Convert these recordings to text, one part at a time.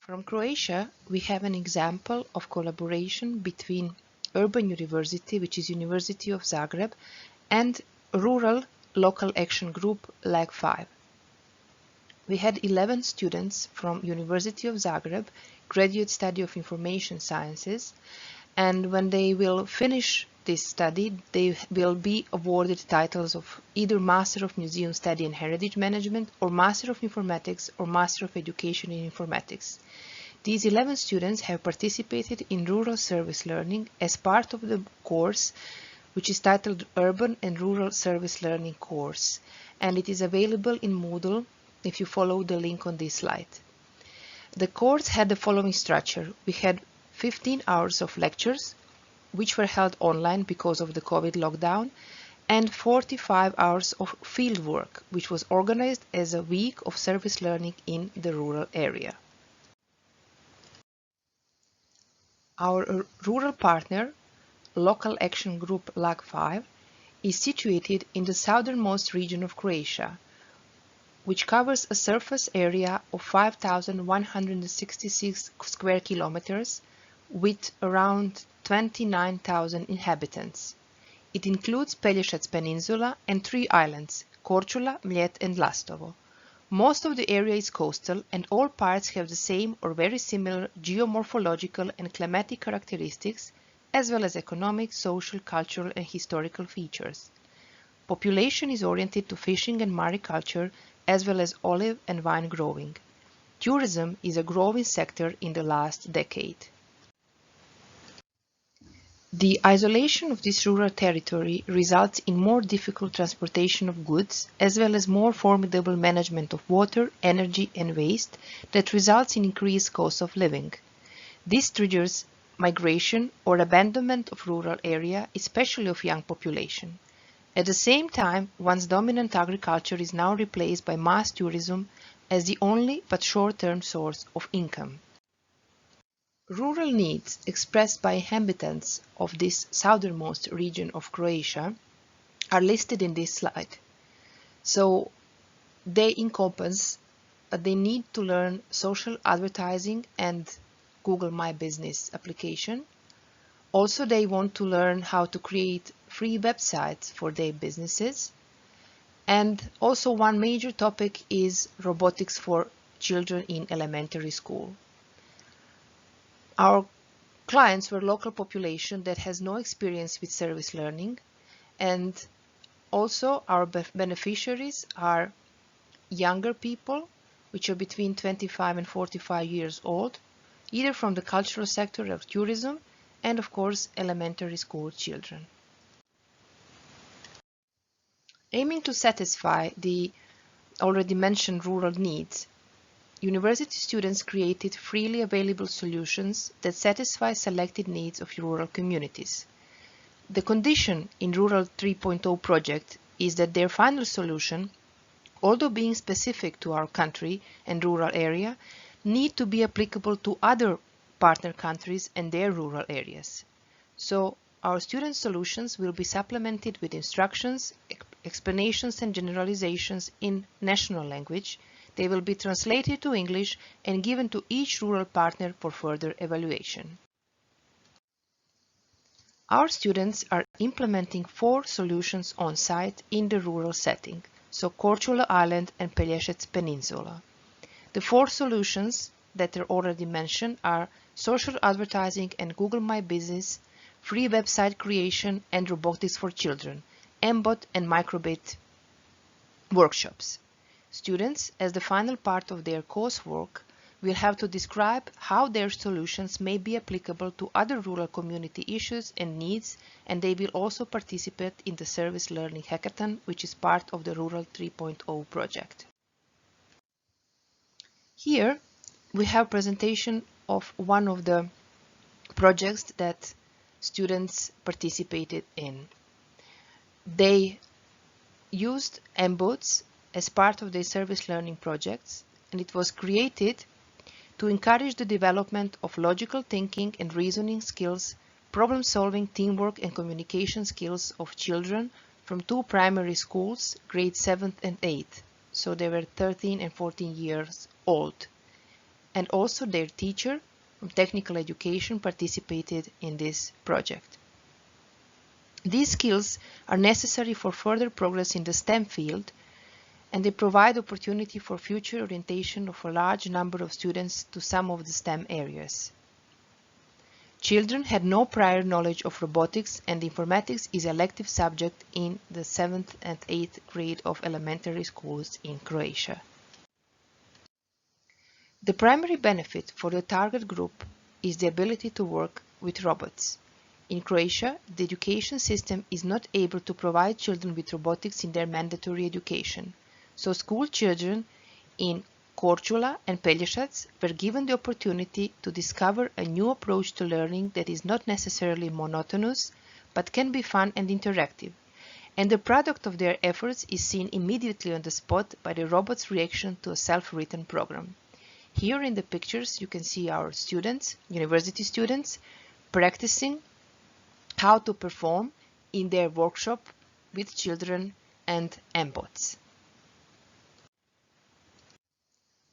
From Croatia, we have an example of collaboration between Urban University, which is University of Zagreb, and Rural Local Action Group LAG 5. We had 11 students from University of Zagreb, graduate study of information sciences, and when they will finish this study, they will be awarded titles of either Master of Museum Study and Heritage Management or Master of Informatics or Master of Education in Informatics. These 11 students have participated in rural service learning as part of the course, which is titled Urban and Rural Service Learning course, and it is available in Moodle if you follow the link on this slide. The course had the following structure. We had 15 hours of lectures, which were held online because of the COVID lockdown, and 45 hours of field work, which was organized as a week of service learning in the rural area. Our rural partner, Local Action Group LAG 5, is situated in the southernmost region of Croatia, which covers a surface area of 5,166 square kilometers with around 29,000 inhabitants. It includes Pelješac Peninsula and 3 islands, Korčula, Mljet and Lastovo. Most of the area is coastal and all parts have the same or very similar geomorphological and climatic characteristics, as well as economic, social, cultural and historical features. Population is oriented to fishing and mariculture, as well as olive and vine growing. Tourism is a growing sector in the last decade. The isolation of this rural territory results in more difficult transportation of goods, as well as more formidable management of water, energy and waste that results in increased cost of living. This triggers migration or abandonment of rural area, especially of young population. At the same time, one's dominant agriculture is now replaced by mass tourism as the only but short-term source of income. Rural needs expressed by inhabitants of this southernmost region of Croatia are listed in this slide. So they encompass the need to learn social advertising and Google My Business application. Also, they want to learn how to create free websites for their businesses. And also one major topic is robotics for children in elementary school. Our clients were local population that has no experience with service learning, and also our beneficiaries are younger people, which are between 25 and 45 years old, either from the cultural sector of tourism and of course elementary school children. Aiming to satisfy the already mentioned rural needs, university students created freely available solutions that satisfy selected needs of rural communities. The condition in Rural 3.0 project is that their final solution, although being specific to our country and rural area, need to be applicable to other partner countries and their rural areas. So our student solutions will be supplemented with instructions, explanations and generalizations in national language. They will be translated to English and given to each rural partner for further evaluation. Our students are implementing 4 solutions on site in the rural setting, so Korčula Island and Pelješac Peninsula. The 4 solutions that are already mentioned are social advertising and Google My Business, free website creation and robotics for children, MBOT and microbit workshops. Students, as the final part of their coursework, will have to describe how their solutions may be applicable to other rural community issues and needs, and they will also participate in the Service Learning Hackathon, which is part of the Rural 3.0 project. Here we have a presentation of one of the projects that students participated in. They used MBOTs as part of their service learning projects, and it was created to encourage the development of logical thinking and reasoning skills, problem solving, teamwork and communication skills of children from 2 primary schools, grades 7th and 8th. So they were 13 and 14 years old. and also their teacher from technical education participated in this project. These skills are necessary for further progress in the STEM field, and they provide opportunity for future orientation of a large number of students to some of the STEM areas. Children had no prior knowledge of robotics, and informatics is an elective subject in the 7th and 8th grade of elementary schools in Croatia. The primary benefit for the target group is the ability to work with robots. In Croatia, the education system is not able to provide children with robotics in their mandatory education, so school children in Korčula and Pelješac were given the opportunity to discover a new approach to learning that is not necessarily monotonous, but can be fun and interactive. And the product of their efforts is seen immediately on the spot by the robot's reaction to a self-written program. Here in the pictures you can see our students, university students, practicing how to perform in their workshop with children and mbots.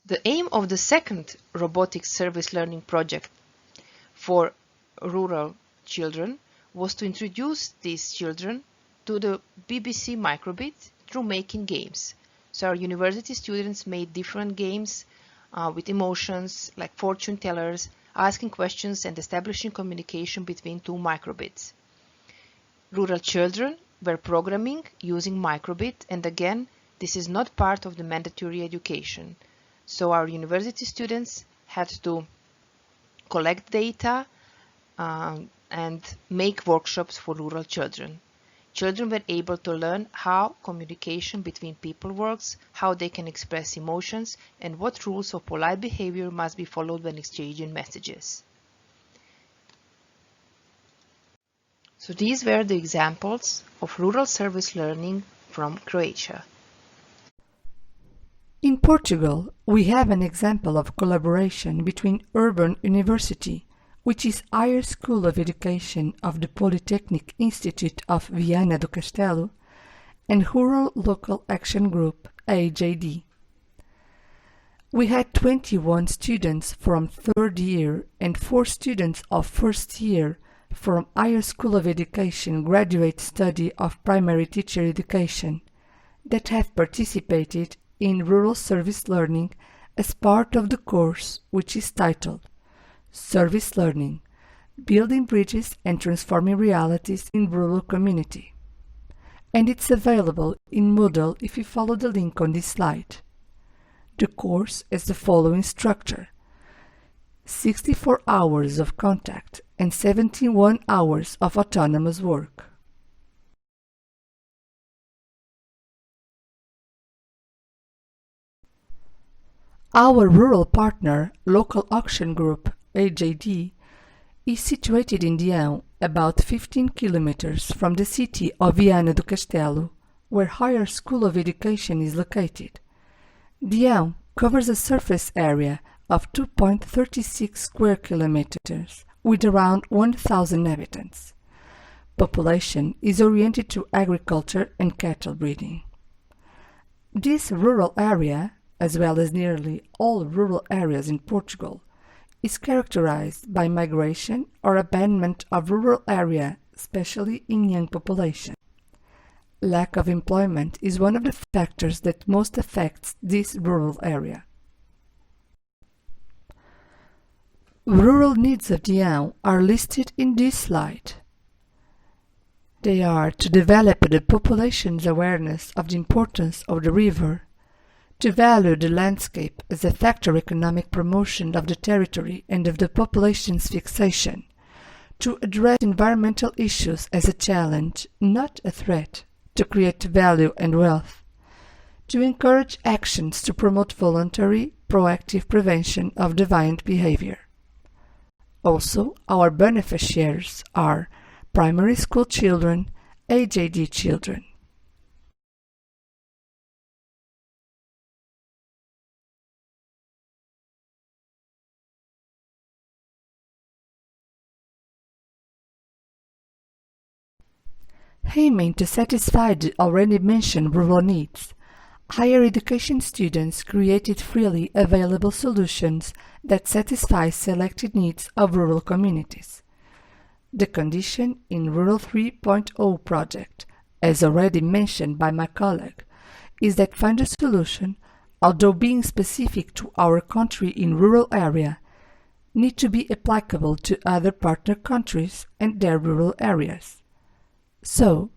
The aim of the second robotics service learning project for rural children was to introduce these children to the BBC microbit through making games. So our university students made different games with emotions like fortune tellers, asking questions and establishing communication between two microbits. Rural children were programming using microbit, and again, this is not part of the mandatory education. So our university students had to collect data and make workshops for rural children. Children were able to learn how communication between people works, how they can express emotions, and what rules of polite behavior must be followed when exchanging messages. So these were the examples of rural service learning from Croatia. In Portugal, we have an example of collaboration between Urban University, which is Higher School of Education of the Polytechnic Institute of Viana do Castelo, and Rural Local Action Group, AJD. We had 21 students from third year and 4 students of first year from Higher School of Education Graduate Study of Primary Teacher Education that have participated in Rural Service Learning as part of the course, which is titled Service Learning, Building Bridges and Transforming Realities in Rural Community. And it's available in Moodle if you follow the link on this slide. The course has the following structure: 64 hours of contact and 71 hours of autonomous work. Our rural partner, Local Action Group, AJD, is situated in Dião, about 15 kilometers from the city of Viana do Castelo, where Higher School of Education is located. Dião covers a surface area of 2.36 square kilometers, with around 1,000 inhabitants. Population is oriented to agriculture and cattle breeding. This rural area, as well as nearly all rural areas in Portugal, is characterized by migration or abandonment of rural area, especially in young population. Lack of employment is one of the factors that most affects this rural area. Rural needs of Dião are listed in this slide. They are to develop the population's awareness of the importance of the river, to value the landscape as a factor economic promotion of the territory and of the population's fixation, to address environmental issues as a challenge, not a threat, to create value and wealth, to encourage actions to promote voluntary, proactive prevention of deviant behavior. Also, our beneficiaries are primary school children, AJD children. Aiming to satisfy the already mentioned rural needs, Higher education students created freely available solutions that satisfy selected needs of rural communities. The condition in Rural 3.0 project, as already mentioned by my colleague, is that funded solution, although being specific to our country in rural area, need to be applicable to other partner countries and their rural areas. So,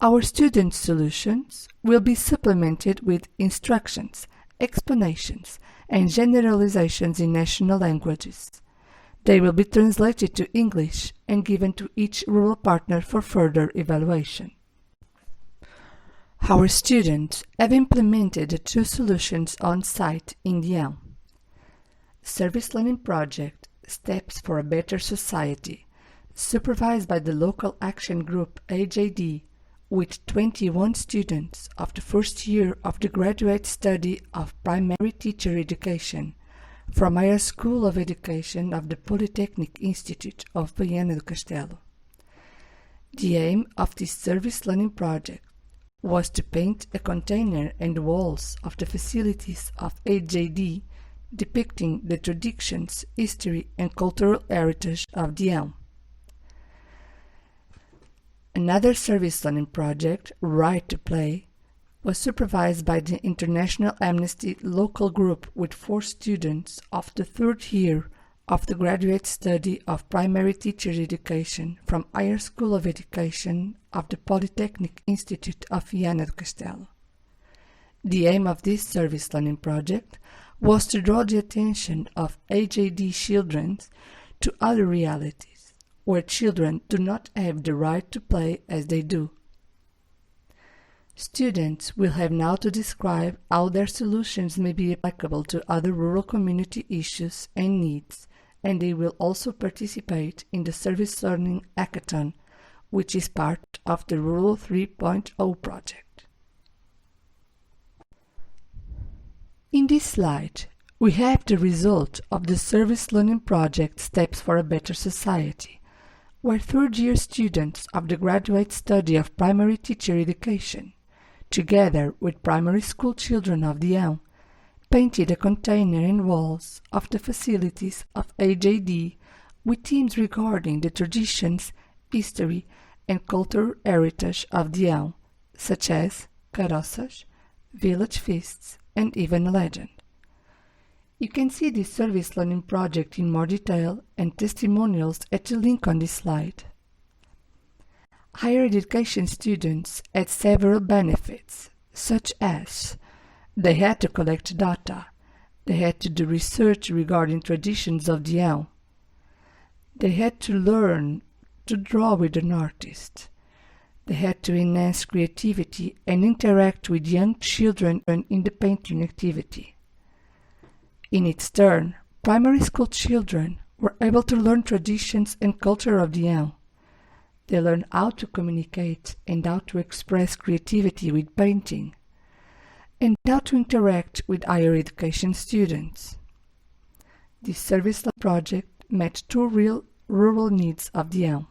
our student solutions will be supplemented with instructions, explanations, and generalizations in national languages. They will be translated to English and given to each rural partner for further evaluation. Our students have implemented the two solutions on site in Dião. Service Learning Project Steps for a Better Society, supervised by the local action group AJD, with 21 students of the first year of the graduate study of primary teacher education from Higher School of Education of the Polytechnic Institute of Viana do Castelo. The aim of this service learning project was to paint a container and walls of the facilities of AJD depicting the traditions, history and cultural heritage of Dião. Another service learning project, Right to Play, was supervised by the International Amnesty local group with 4 students of the third year of the graduate study of primary teacher education from Higher School of Education of the Polytechnic Institute of Viana do Castelo. The aim of this service learning project was to draw the attention of AJD children to other realities, where children do not have the right to play as they do. Students will have now to describe how their solutions may be applicable to other rural community issues and needs, and they will also participate in the Service Learning Hackathon, which is part of the Rural 3.0 project. In this slide, we have the result of the Service Learning Project Steps for a Better Society, where third-year students of the graduate study of primary teacher education, together with primary school children of Dião, painted a container and walls of the facilities of AJD with themes regarding the traditions, history, and cultural heritage of Dião, such as caroças, village feasts, and even a legend. You can see this service learning project in more detail and testimonials at the link on this slide. Higher education students had several benefits, such as they had to collect data, they had to do research regarding traditions of Dião, they had to learn to draw with an artist, they had to enhance creativity and interact with young children in the painting activity. In its turn, primary school children were able to learn traditions and culture of Dião. They learned how to communicate and how to express creativity with painting, and how to interact with higher education students. This service project met 2 real rural needs of Dião.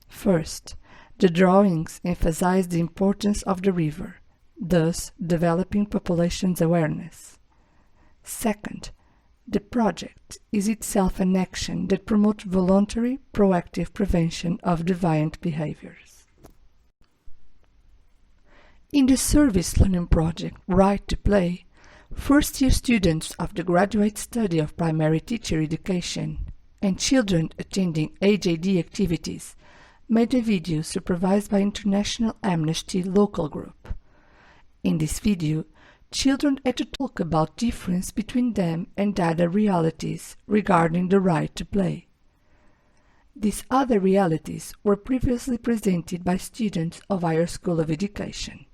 First, the drawings emphasized the importance of the river, thus developing population's awareness. Second, the project is itself an action that promotes voluntary, proactive prevention of deviant behaviors. In the service learning project Right to Play, first-year students of the graduate study of primary teacher education and children attending AJD activities made a video supervised by International Amnesty local group. In this video, children had to talk about difference between them and other realities regarding the right to play. These other realities were previously presented by students of Higher School of Education.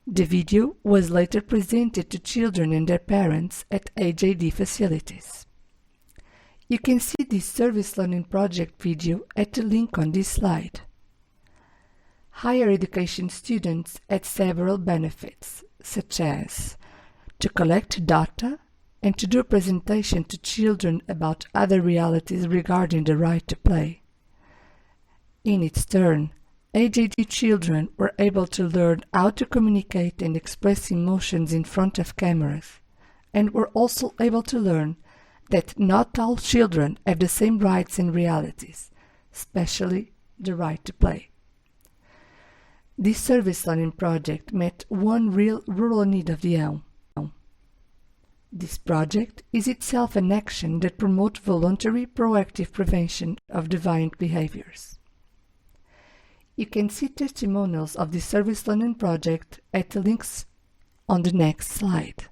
The video was later presented to children and their parents at AJD facilities. You can see this service learning project video at the link on this slide. Higher education students had several benefits, such as to collect data and to do a presentation to children about other realities regarding the right to play. In its turn, ADD children were able to learn how to communicate and express emotions in front of cameras, and were also able to learn that not all children have the same rights and realities, especially the right to play. This service learning project met one real rural need of the hour. This project is itself an action that promotes voluntary proactive prevention of deviant behaviors. You can see testimonials of the service learning project at the links on the next slide.